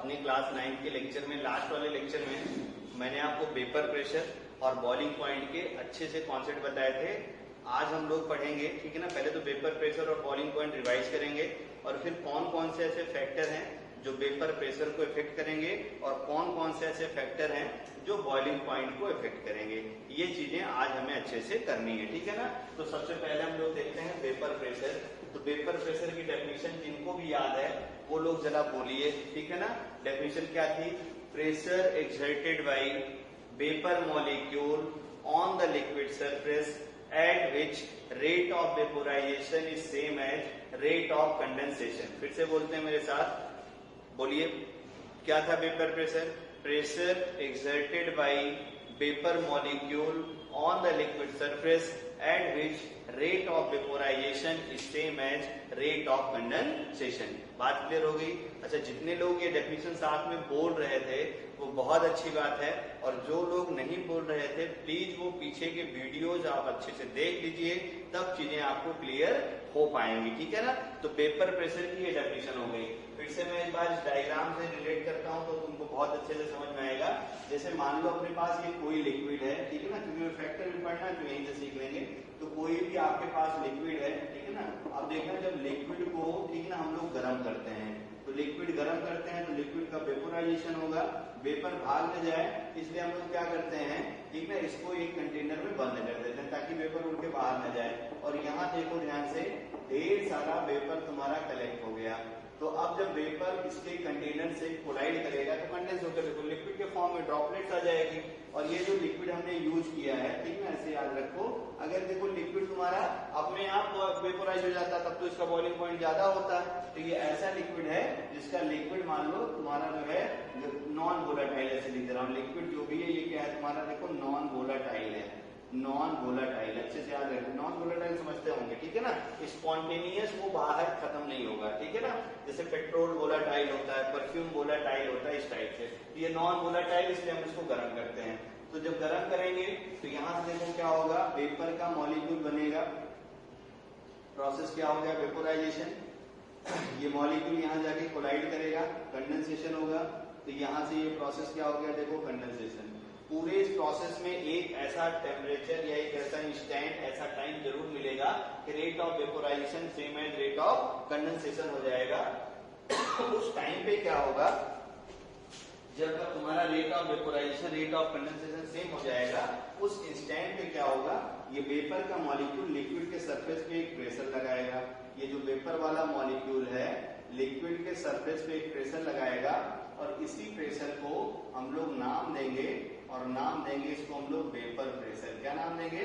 अपने क्लास 9 के लेक्चर में, लास्ट वाले लेक्चर में मैंने आपको वेपर प्रेशर और बॉइलिंग पॉइंट के अच्छे से कॉन्सेप्ट बताए थे। आज हम लोग पढ़ेंगे, ठीक है ना। पहले तो वेपर प्रेशर और बॉइलिंग पॉइंट रिवाइज करेंगे और फिर कौन कौन से ऐसे फैक्टर हैं जो वेपर प्रेशर को इफेक्ट करेंगे और कौन कौन से ऐसे फैक्टर हैं जो बॉइलिंग पॉइंट को इफेक्ट करेंगे। ये चीजें आज हमें अच्छे से करनी है, ठीक है ना। तो सबसे पहले हम लोग देखते हैं वेपर प्रेशर। तो वेपर प्रेशर की डेफिनेशन जिनको भी याद है वो लोग जरा बोलिए, ठीक है ना। डेफिनेशन क्या थी? Pressure exerted by vapour molecule on the liquid surface at which rate of vaporization is same as rate of condensation। फिर से बोलते हैं मेरे साथ, बोलिए क्या था vapour pressure? Pressure exerted by vapour molecule on the liquid surface at which rate of vaporization is same as rate of condensation। बात क्लियर हो गई? अच्छा, जितने लोग ये डेफिनेशन साथ में बोल रहे थे वो बहुत अच्छी बात है, और जो लोग नहीं बोल रहे थे प्लीज वो पीछे के वीडियोज आप अच्छे से देख लीजिए, तब चीजें आपको क्लियर हो पाएंगी, ठीक है ना। तो वेपर प्रेशर की ये डेफिनेशन हो गई। फिर से मैं एक बार इस डायग्राम से रिलेट करता हूं तो तुमको बहुत अच्छे से समझ में आएगा। जैसे मान लो अपने पास ये कोई लिक्विड है, ठीक है ना, क्योंकि फैक्टर भी पढ़ना है तो यहीं से सीख लेंगे। तो कोई भी आपके पास लिक्विड है, ठीक है ना। अब देखना, जब लिक्विड को, ठीक है ना, हम लोग गर्म करते हैं तो लिक्विड गर्म करते हैं तो लिक्विड का वेपोराइजेशन होगा, वेपर भाग न जाए, इसलिए हम लोग क्या करते हैं, ठीक है, इसको एक कंटेनर में बंद कर देते हैं ताकि वेपर उड़ के बाहर न जाए। और यहाँ देखो ध्यान से, ढेर सारा वेपर तुम्हारा कलेक्ट हो गया। तो अब जब वेपर इसके कंटेनर से कोलाइड करेगा तो कंडेंस होकर देखो लिक्विड के फॉर्म में ड्रॉपलेट्स आ जाएगी। और ये जो लिक्विड हमने यूज किया है, ठीक है, ऐसे याद रखो, अगर देखो लिक्विड तुम्हारा अपने आप वेपोराइज हो जाता तब तो इसका बॉइलिंग पॉइंट ज्यादा होता। तो ये ऐसा लिक्विड है जिसका लिक्विड मान लो तुम्हारा जो है नॉन वोलाटाइल, ऐसे लिख दे रहा हूँ। लिक्विड जो भी है ये क्या है तुम्हारा, देखो नॉन वोलाटाइल है, नॉन वोलाटाइल, अच्छे से याद रखो। नॉन वोलाटाइल समझते होंगे, ठीक है ना। स्पॉन्टेनियस वो बाहर खत्म नहीं होगा, ठीक है ना। जैसे पेट्रोल वोलाटाइल होता है, परफ्यूम वोलाटाइल होता है, इस टाइप से। ये नॉन वोलाटाइल, इसलिए हम इसको गर्म करते हैं। तो जब गर्म करेंगे तो यहां से देखो क्या होगा, वेपर का मॉलिक्यूल बनेगा। प्रोसेस क्या हो गया, वेपोराइजेशन। ये मॉलिक्यूल यहाँ जाके कोलाइड करेगा, कंडेंसेशन होगा। तो यहाँ से ये प्रोसेस क्या हो गया, देखो कंडेंसेशन। पूरे इस प्रोसेस में एक ऐसा टेम्परेचर या एक ऐसा इंस्टेंट, ऐसा टाइम जरूर मिलेगा कि rate of vaporisation same as rate of condensation हो जाएगा। उस टाइम पे क्या होगा, जब तुम्हारा rate of vaporisation rate of condensation same हो जाएगा, उस इंस्टेंट पे क्या होगा, ये वेपर का मॉलिक्यूल लिक्विड के सरफेस पे एक प्रेशर लगाएगा। ये जो वेपर वाला मॉलिक्यूल है लिक्विड के सरफेस पे एक प्रेशर लगाएगा, और इसी प्रेशर को हम लोग नाम देंगे, और नाम देंगे इसको हम लोग वेपर प्रेशर। क्या नाम देंगे,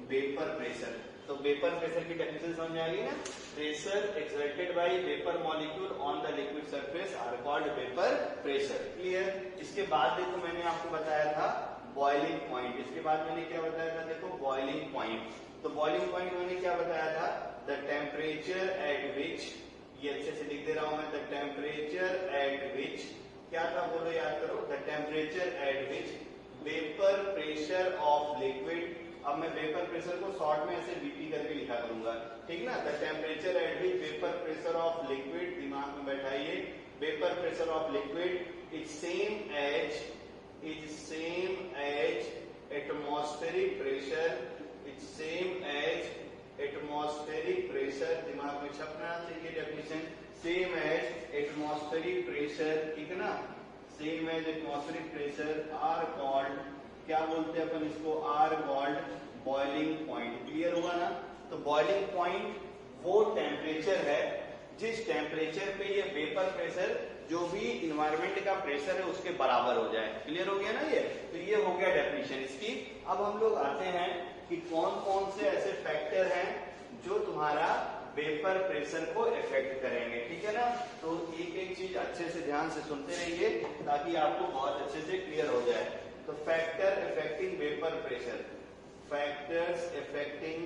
वेपर प्रेशर। तो वेपर प्रेशर की डेफिनेशन समझ में आ गई ना। Pressure exerted by vapour molecule on the liquid surface are called vapour pressure. Clear. इसके बाद देखो मैंने आपको बताया था बॉइलिंग पॉइंट। इसके बाद मैंने क्या बताया था, देखो बॉइलिंग पॉइंट। तो बॉइलिंग पॉइंट मैंने क्या बताया था, द टेम्परेचर एट विच, ये अच्छे से लिख दे रहा हूं मैं, द टेम्परेचर एट विच, क्या था बोलो, याद करो, the temperature at which vapour pressure of liquid. अब मैं वेपर प्रेशर को शॉर्ट में ऐसे वीपी करके लिखा करूंगा, ठीक ना। The temperature at which vapour pressure of liquid, दिमाग में बैठाइए, vapour pressure of liquid is same as atmospheric pressure, is same as atmospheric pressure, दिमाग में छपना चाहिए definition, same as atmospheric pressure, ठीक है ना। Same as atmospheric pressure are called, क्या बोलते हैं अपन इसको, are called boiling point. Clear हुआ ना। तो बॉइलिंग पॉइंट वो टेम्परेचर है जिस टेम्परेचर पे ये वेपर प्रेशर जो भी इन्वायरमेंट का प्रेशर है उसके बराबर हो जाए। क्लियर हो गया ना ये। तो ये हो गया डेफिनेशन इसकी। अब हम लोग आते हैं कि कौन कौन से ऐसे फैक्टर हैं जो तुम्हारा वेपर प्रेशर को इफेक्ट करेंगे, ठीक है ना। तो एक एक चीज अच्छे से ध्यान से सुनते रहिए ताकि आपको बहुत अच्छे से क्लियर हो जाए। तो factor affecting vapour pressure, factors affecting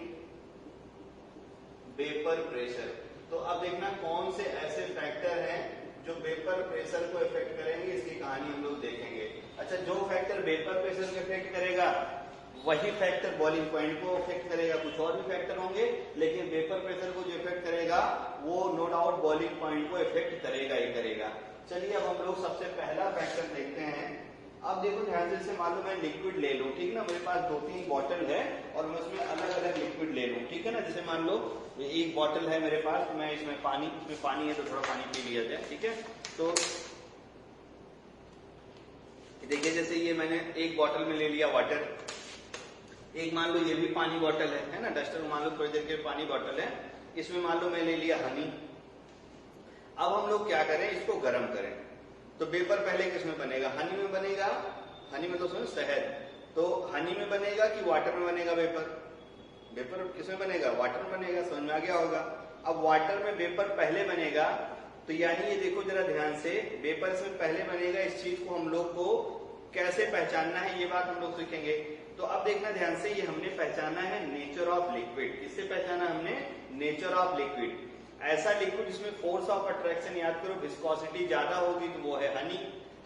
vapour pressure. तो अब देखना कौन से ऐसे फैक्टर हैं जो वेपर प्रेशर को इफेक्ट करेंगे, इसकी कहानी हम लोग देखेंगे। अच्छा, जो फैक्टर वेपर प्रेशर को इफेक्ट करेगा वही फैक्टर बॉइलिंग पॉइंट को इफेक्ट करेगा। कुछ और भी फैक्टर होंगे लेकिन वेपर प्रेशर को जो इफेक्ट करेगा वो नो डाउट बॉइलिंग पॉइंट को इफेक्ट करेगा ही करेगा। जाएगा। चलिए अब हम लोग सबसे पहला फैक्टर देखते हैं। अब देखो ध्यान से, जैसे मान लो मैं लिक्विड ले लूं, ठीक ना, मेरे पास 2-3 बॉटल है और मैं उसमें अलग अलग लिक्विड ले लूं, ठीक है ना। जैसे मान लो एक बॉटल है मेरे पास, तो मैं इसमें पानी है तो थोड़ा पानी पी लिया जाए, ठीक है। तो देखिए जैसे ये मैंने एक बॉटल में ले लिया वाटर, एक मान लो ये भी पानी बॉटल है ना, डस्टर मान लो थोड़ी देर के पानी बॉटल है, इसमें मान लो मैं ले लिया हनी। अब हम लोग क्या करें, इसको गर्म करें। तो वेपर पहले किसमें बनेगा, हनी में बनेगा। हनी में तो सुनो शहद, तो हनी में बनेगा कि वाटर में बनेगा वेपर? वेपर किसमें बनेगा, वाटर में बनेगा, समझ में आ गया होगा। अब वाटर में वेपर पहले बनेगा, तो यानी ये देखो जरा ध्यान से, वेपर इसमें पहले बनेगा। इस चीज को हम लोग को कैसे पहचानना है ये बात हम लोग सीखेंगे। तो अब देखना ध्यान से, ये हमने पहचाना है नेचर ऑफ लिक्विड। किससे पहचाना हमने, नेचर ऑफ लिक्विड। ऐसा लिक्विड जिसमें फोर्स ऑफ अट्रैक्शन, याद करो विस्कोसिटी ज्यादा होगी, तो वो है हनी।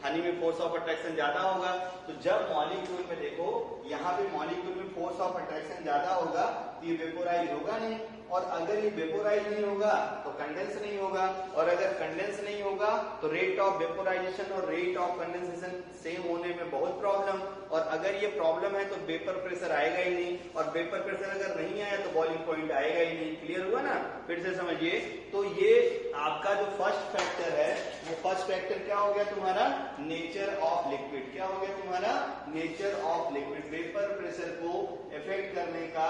हनी में फोर्स ऑफ अट्रैक्शन ज्यादा होगा। तो जब मॉलिक्यूल में देखो, यहाँ पे मॉलिक्यूल में फोर्स ऑफ अट्रैक्शन ज्यादा होगा तो ये वेपोराइज होगा नहीं, और अगर ये वेपोराइज नहीं होगा तो कंडेंस नहीं होगा, और अगर कंडेंस नहीं होगा तो रेट ऑफ वेपोराइजेशन और रेट ऑफ कंडेंसेशन सेम होने में बहुत प्रॉब्लम। और अगर ये प्रॉब्लम है तो वेपर प्रेशर आएगा ही नहीं, और वेपर प्रेशर अगर नहीं आया तो बॉइलिंग पॉइंट आएगा ही नहीं। क्लियर हुआ ना, फिर से समझिए। तो ये आपका जो फर्स्ट फैक्टर है, वो फर्स्ट फैक्टर क्या हो गया तुम्हारा, नेचर ऑफ लिक्विड। क्या हो गया तुम्हारा, nature of liquid. Vapour pressure को इफेक्ट करने का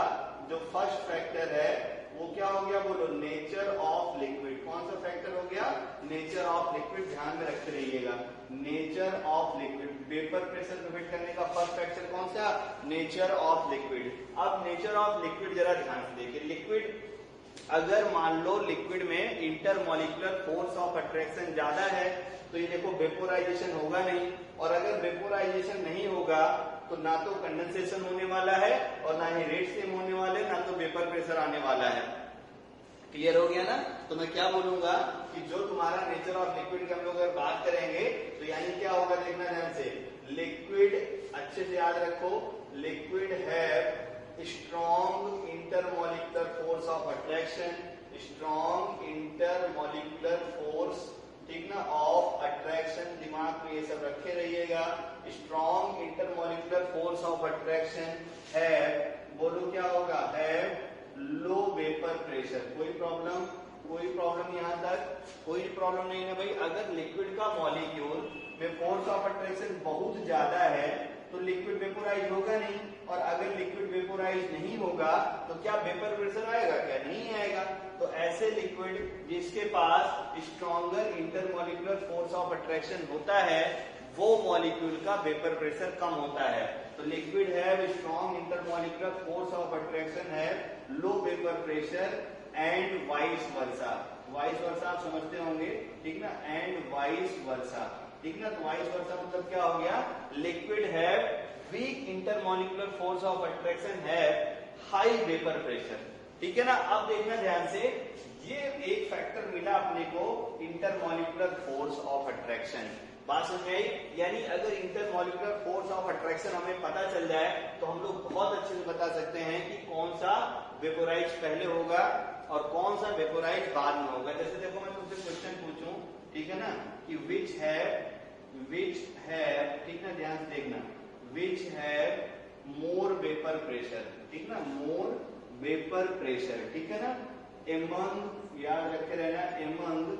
जो फर्स्ट फैक्टर है वो क्या हो गया, बोलो, नेचर ऑफ लिक्विड। कौन सा फैक्टर हो गया, नेचर ऑफ लिक्विड। ध्यान में रखते रहिएगा, nature of liquid. Vapour pressure को इफेक्ट करने का फर्स्ट फैक्टर कौन सा, नेचर ऑफ लिक्विड। अब नेचर ऑफ लिक्विड जरा ध्यान से देखिए। लिक्विड, अगर मान लो लिक्विड में इंटरमॉलिक्यूलर फोर्स ऑफ अट्रैक्शन ज्यादा है, तो ये देखो वेपोराइजेशन होगा नहीं, और अगर वेपोराइजेशन नहीं होगा तो ना तो कंडेंसेशन होने वाला है और ना ही रेट सेम होने वाले, ना तो वेपर प्रेशर आने वाला है। क्लियर हो गया ना। तो मैं क्या बोलूंगा कि जो तुम्हारा नेचर ऑफ लिक्विड की हम लोग अगर बात करेंगे तो यानी क्या होगा, देखना ध्यान से। लिक्विड, अच्छे से याद रखो, liquid have strong intermolecular force of attraction, strong intermolecular force, ठीक ना, ऑफ अट्रैक्शन। दिमाग में ये सब रखे रहिएगा। Strong intermolecular force of attraction है, बोलो क्या होगा, है लो वेपर प्रेशर। कोई प्रॉब्लम यहाँ तक कोई प्रॉब्लम नहीं है भाई। अगर लिक्विड का मॉलिक्यूल में फोर्स ऑफ अट्रैक्शन बहुत ज्यादा है तो लिक्विड वेपोराइज होगा नहीं, और अगर लिक्विड वेपोराइज नहीं होगा तो क्या वेपर प्रेशर आएगा, क्या नहीं आएगा। तो ऐसे लिक्विड जिसके पास stronger intermolecular force of attraction होता है, वो मॉलिक्यूल का वेपर प्रेशर कम होता है। तो liquid have strong intermolecular force of attraction है low vapour pressure, and vice versa. Vice versa आप समझते होंगे, ठीक ना, एंड वाइस वर्सा, ठीक ना। तो वाइस वर्सा मतलब क्या हो गया, liquid have week intermolecular force of attraction है हाई वेपर प्रेशर, ठीक है ना। अब देखना ध्यान से, ये एक फैक्टर मिला अपने को, इंटरमॉलिक्यूलर फोर्स ऑफ अट्रैक्शन। बात समझ आई। यानी अगर इंटरमॉलिक्यूलर फोर्स ऑफ अट्रैक्शन हमें पता चल जाए तो हम लोग बहुत अच्छे से बता सकते हैं कि कौन सा वेपोराइज पहले होगा और कौन सा वेपोराइज बाद में होगा। जैसे देखो मैं तुमसे क्वेश्चन पूछूं, ठीक है ना, कि विच है, ठीक ना, ध्यान से देखना, विच है मोर वेपर प्रेशर, ठीक ना, मोर वेपर प्रेशर, ठीक है ना, एमंग, याद रखे रहना, एमंग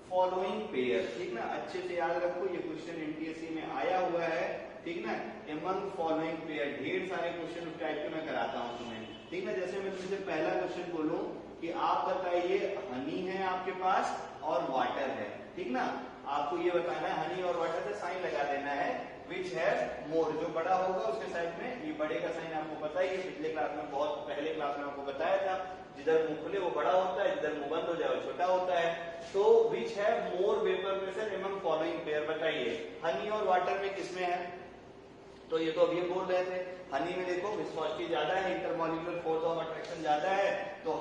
फॉलोइंग पेयर, ठीक ना, अच्छे से याद रखो, ये क्वेश्चन एनटीएससी में आया हुआ है, ठीक ना। एमंग फॉलोइंग पेयर, ढेर सारे क्वेश्चन उस टाइप के मैं कराता हूं तुम्हें, ठीक ना। जैसे मैं तुमसे पहला क्वेश्चन बोलूं कि आप बताइए, हनी है आपके पास और वाटर है, ठीक ना, आपको ये बताना है हनी और वाटर से साइन लगा देना है, विच है मोर, जो बड़ा होगा उसके साइड में, ये बड़े का साइन आपको पता ही है, पिछले क्लास में, बहुत पहले क्लास में आपको बताया था, जिधर मुंह खुले वो बड़ा होता है, जिधर मुंह बंद हो जाए वो छोटा होता है। तो विच है more vapour pressure among following pair, बताइए हनी और वाटर में किसमें है। तो ये तो अभी हम बोल रहे थे, हनी में देखो विस्कोसिटी ज्यादा है, इंटरमॉलिक्यूलर फोर्स ऑफ अट्रैक्शन ज्यादा है, तो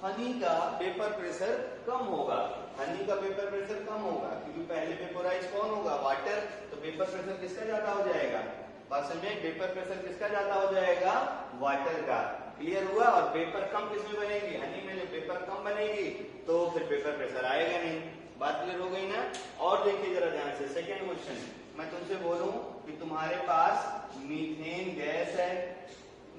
हनी का वेपर प्रेशर कम होगा, हनी का वेपर प्रेशर कम होगा, क्योंकि पहले वेपोराइज कौन होगा, वाटर। तो वेपर प्रेशर किसका ज्यादा हो जाएगा, बात समझे, वेपर प्रेशर किसका ज्यादा हो जाएगा, वाटर का। क्लियर हुआ। और वेपर कम किसमें बनेगी, हनी में। जब वेपर कम बनेगी तो फिर वेपर प्रेशर आएगा नहीं। बात क्लियर हो गई ना। और देखिए जरा ध्यान से सेकेंड क्वेश्चन, मैं तुमसे बोलूं कि तुम्हारे पास मीथेन गैस है,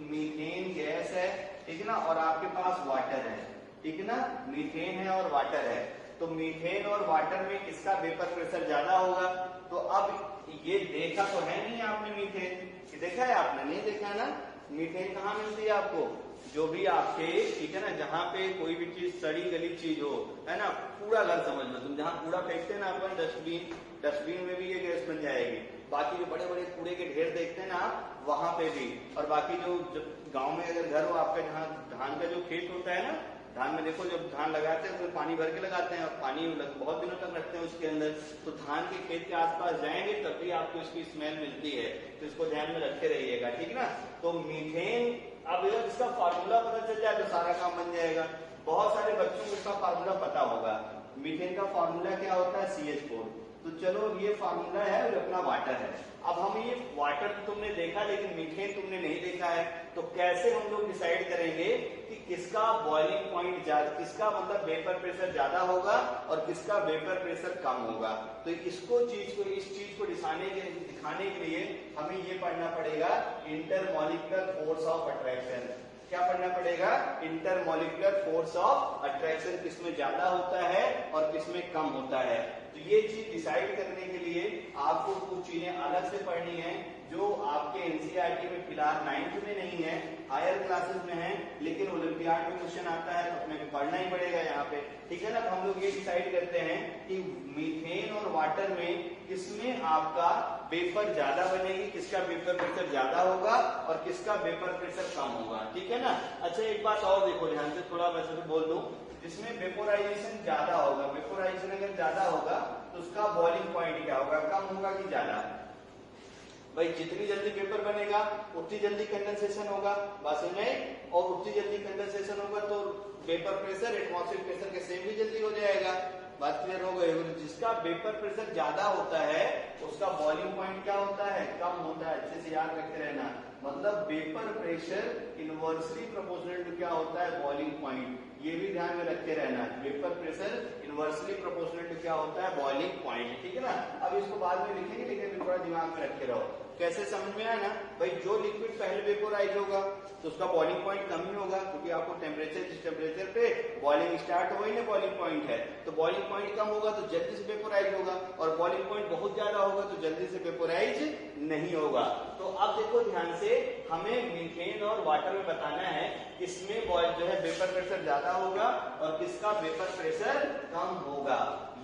मीथेन गैस है, ठीक है ना, और आपके पास वाटर है, ठीक है ना, मीथेन है और वाटर है, तो मीथेन और वाटर में किसका वेपर प्रेशर ज्यादा होगा। तो अब ये देखा तो है नहीं आपने मीथेन, देखा है आपने, नहीं देखा है ना। मीथेन कहाँ मिलती है आपको, जो भी आपके, ठीक है ना, जहाँ पे कोई भी चीज सड़ी गली चीज हो, है ना, कूड़ा घर समझ लो तुम, जहाँ कूड़ा फेंकते हैं ना अपन डस्टबिन, डस्टबिन में भी ये गैस बन जाएगी। बाकी जो बड़े बड़े कूड़े के ढेर देखते हैं ना आप, वहां पे भी, और बाकी जो गांव में अगर घर हो आपका, जहाँ धान का जो खेत होता है ना, धान में देखो जब धान लगाते हैं तो पानी भर के लगाते हैं और पानी बहुत दिनों तक रखते हैं उसके अंदर, तो धान के खेत के आसपास जाएंगे तब भी आपको इसकी स्मेल मिलती है, तो इसको ध्यान में रखते रहिएगा, ठीक है ना। तो मीथेन, अब इसका फार्मूला पता चल जाए तो सारा काम बन जाएगा। बहुत सारे बच्चों को इसका फार्मूला पता होगा, मीथेन का फार्मूला क्या होता है, CH4। तो चलो ये फार्मूला है और अपना वाटर है। अब हम ये वाटर तुमने देखा लेकिन मीथेन तुमने नहीं देखा है, तो कैसे हम लोग डिसाइड करेंगे कि किसका बॉइलिंग पॉइंट ज्यादा, किसका मतलब वेपर प्रेशर ज्यादा होगा और किसका वेपर प्रेशर कम होगा। तो इस चीज को दिखाने के लिए हमें ये पढ़ना पड़ेगा इंटरमॉलिक्यूलर फोर्स ऑफ अट्रैक्शन। क्या पढ़ना पड़ेगा, इंटरमॉलिक्यूलर फोर्स ऑफ अट्रैक्शन, किसमें ज्यादा होता है और किसमें कम होता है। तो ये चीज डिसाइड करने के लिए आपको कुछ चीजें अलग से पढ़नी है जो आपके एनसीईआरटी में फिलहाल 9th में नहीं है, हायर क्लासेस में है, लेकिन ओलंपियाड में क्वेश्चन आता है तो अपने को पढ़ना ही पड़ेगा यहाँ पे, ठीक है ना। तो हम लोग ये डिसाइड करते हैं कि मीथेन और वाटर में किसमें आपका वेपर ज्यादा बनेगी, किसका वेपर प्रेशर ज्यादा होगा और किसका वेपर प्रेशर कम होगा, ठीक है ना। अच्छा एक बात और देखो ध्यान से, थोड़ा वैसे भी बोल दूं, जिसमें वेपोराइजेशन ज्यादा होगा, वेपोराइजेशन अगर ज्यादा होगा तो उसका बॉइलिंग पॉइंट क्या होगा, कम होगा कि ज्यादा। भाई जितनी जल्दी वेपर बनेगा उतनी जल्दी कंडेंसेशन होगा, बस नहीं, और उतनी जल्दी कंडेंसेशन होगा तो वेपर प्रेशर एटमॉस्फेरिक प्रेशर के सेम भी जल्दी हो जाएगा। बात क्लियर हो गई। जिसका वेपर प्रेशर ज्यादा होता है उसका बॉइलिंग पॉइंट क्या होता है, कम होता है। अच्छे से याद रखते रहना, मतलब vapour pressure inversely proportional to क्या होता है, बॉइलिंग पॉइंट। ये भी ध्यान में रखते रहना, vapour pressure inversely proportional to क्या होता है, बॉइलिंग पॉइंट, ठीक है ना। अब इसको बाद में लिखेंगे लेकिन थोड़ा दिमाग में रखे रहो। कैसे समझ में आया ना भाई, जो लिक्विड पहले वेपोराइज होगा तो उसका बॉइलिंग पॉइंट कम ही होगा, क्योंकि आपको टेम्परेचर, जिस टेम्परेचर पे बॉइलिंग स्टार्ट हो गई ना, बॉइलिंग पॉइंट है, तो बॉइलिंग पॉइंट कम होगा तो जल्दी से वेपोराइज होगा, और बॉइलिंग पॉइंट बहुत ज्यादा होगा तो जल्दी से वेपोराइज नहीं होगा। तो अब देखो ध्यान से, हमें मीथेन और वाटर में बताना है किसमें जो है वेपर प्रेशर ज्यादा होगा और किसका वेपर प्रेशर कम होगा।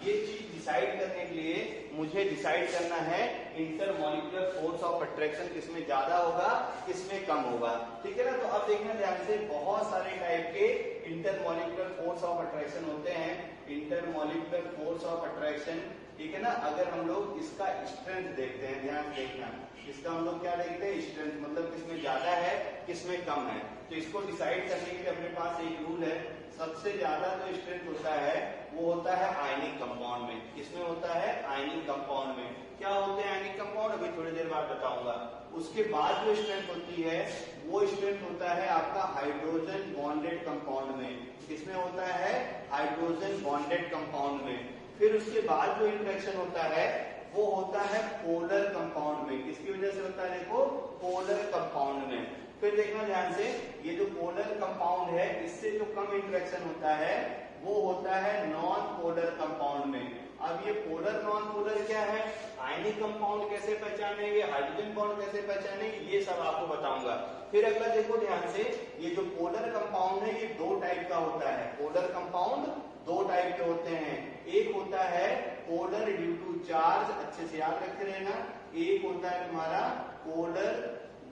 ये चीज डिसाइड करने के लिए मुझे डिसाइड करना है इंटरमॉलिक्यूलर फोर्स ऑफ अट्रैक्शन, किसमें ज्यादा होगा किसमें कम होगा, ठीक है ना। तो अब देखना ध्यान से, बहुत सारे टाइप के इंटरमॉलिक्यूलर फोर्स ऑफ अट्रैक्शन होते हैं। इंटरमॉलिक्यूलर फोर्स ऑफ अट्रैक्शन, ठीक है ना, अगर हम लोग इसका स्ट्रेंथ देखते हैं, ध्यान देखना, इसका हम लोग क्या देखते हैं, स्ट्रेंथ, मतलब किसमें ज्यादा है किसमें कम है। तो इसको डिसाइड करने के लिए अपने पास एक रूल है, सबसे ज्यादा जो स्ट्रेंथ होता है वो होता है आयनिक कंपाउंड में। किसमें होता है, आयनिक कंपाउंड में। क्या होते हैं आयनिक कंपाउंड, अभी थोड़ी देर बाद बताऊंगा। उसके बाद जो स्ट्रेंथ होती है वो स्ट्रेंथ होता है आपका हाइड्रोजन बॉन्डेड कंपाउंड में। किसमें होता है, हाइड्रोजन बॉन्डेड कंपाउंड में। फिर उसके बाद जो इंटरेक्शन होता है वो होता है पोलर कंपाउंड में। किसकी वजह से होता है, देखो, पोलर कंपाउंड में। फिर देखना ध्यान से, ये जो पोलर कंपाउंड है इससे जो कम इंटरेक्शन होता है वो होता है नॉन पोलर कंपाउंड में। अब ये पोलर नॉन पोलर क्या है, आयनिक कंपाउंड कैसे पहचानेंगे, हाइड्रोजन बॉन्ड कैसे पहचानेंगे, ये सब आपको बताऊंगा। फिर अगला देखो ध्यान से, ये जो पोलर कंपाउंड है ये दो टाइप का होता है। पोलर कंपाउंड दो टाइप के होते हैं, एक होता है पोलर ड्यू टू चार्ज, अच्छे से याद रखते रहना, एक होता है तुम्हारा polar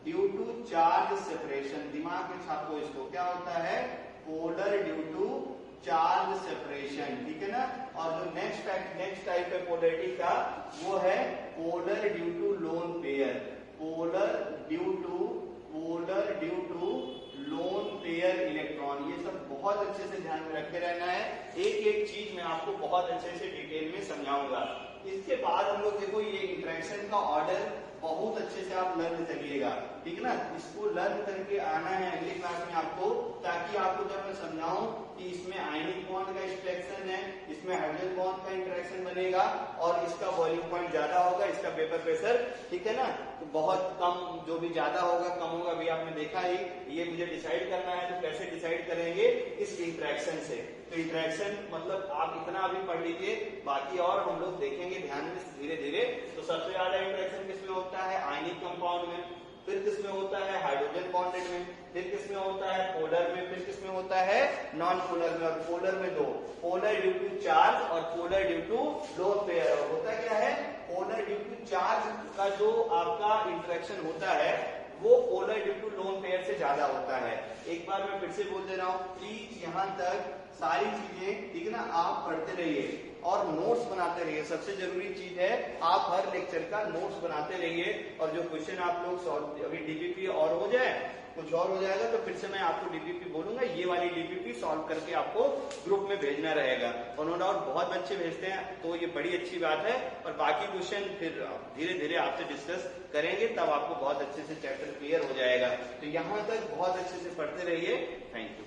due to charge separation. दिमाग में छापो इसको, क्या होता है, polar due to charge separation, ठीक है ना। और जो नेक्स्ट टाइप है पोलरिटी का वो है polar due to lone pair. Polar due to lone pair electron. ये सब बहुत अच्छे से ध्यान में रखे रहना है, एक एक चीज मैं आपको बहुत अच्छे से डिटेल में समझाऊंगा। इसके बाद हम लोग देखो ये इंटरेक्शन का ऑर्डर बहुत अच्छे से आप लर्न करिएगा, ठीक है ना। इसको लर्न करके आना है अगले क्लास में आपको, ताकि आपको जब मैं समझाऊं कि इसमें आयनिक बॉन्ड का इंटरेक्शन है, इसमें हाइड्रोजन बॉन्ड का इंटरेक्शन बनेगा और इसका बॉइलिंग पॉइंट ज्यादा होगा, इसका वेपर प्रेशर, ठीक है ना, तो बहुत कम, जो भी ज्यादा होगा कम होगा भी आपने देखा ही। ये मुझे डिसाइड करना है, तो कैसे डिसाइड करेंगे, इस इंटरेक्शन से। तो इंटरेक्शन मतलब आप इतना अभी पढ़ लीजिए, बाकी और हम लोग देखेंगे ध्यान में धीरे धीरे। तो सबसे ज्यादा इंटरेक्शन किसमें होता है, आयनिक कंपाउंड में, फिर किसमें होता है हाइड्रोजन बॉन्डेड में, फिर किसमें होता है पोलर में, फिर किसमें होता है नॉन पोलर में। और पोलर में दो, पोलर ड्यू टू चार्ज और polar due to lone pair. होता क्या है, पोलर ड्यू टू चार्ज का जो आपका इंटरेक्शन होता है वो polar due to lone pair से ज्यादा होता है। एक बार मैं फिर से बोल दे रहा हूँ, प्लीज यहाँ तक सारी चीजें, ठीक है ना, आप पढ़ते रहिए और नोट्स बनाते रहिए। सबसे जरूरी चीज है आप हर लेक्चर का नोट्स बनाते रहिए, और जो क्वेश्चन आप लोग सॉल्व, अभी डीपीपी और हो जाए, कुछ और हो जाएगा तो फिर से मैं आपको डीपीपी बोलूंगा, ये वाली डीपीपी सॉल्व करके आपको ग्रुप में भेजना रहेगा। और नो डाउट बहुत बच्चे भेजते हैं, तो ये बड़ी अच्छी बात है। और बाकी क्वेश्चन फिर धीरे धीरे आपसे डिस्कस करेंगे, तब आपको बहुत अच्छे से चैप्टर क्लियर हो जाएगा। तो यहाँ तक बहुत अच्छे से पढ़ते रहिए। Thank you.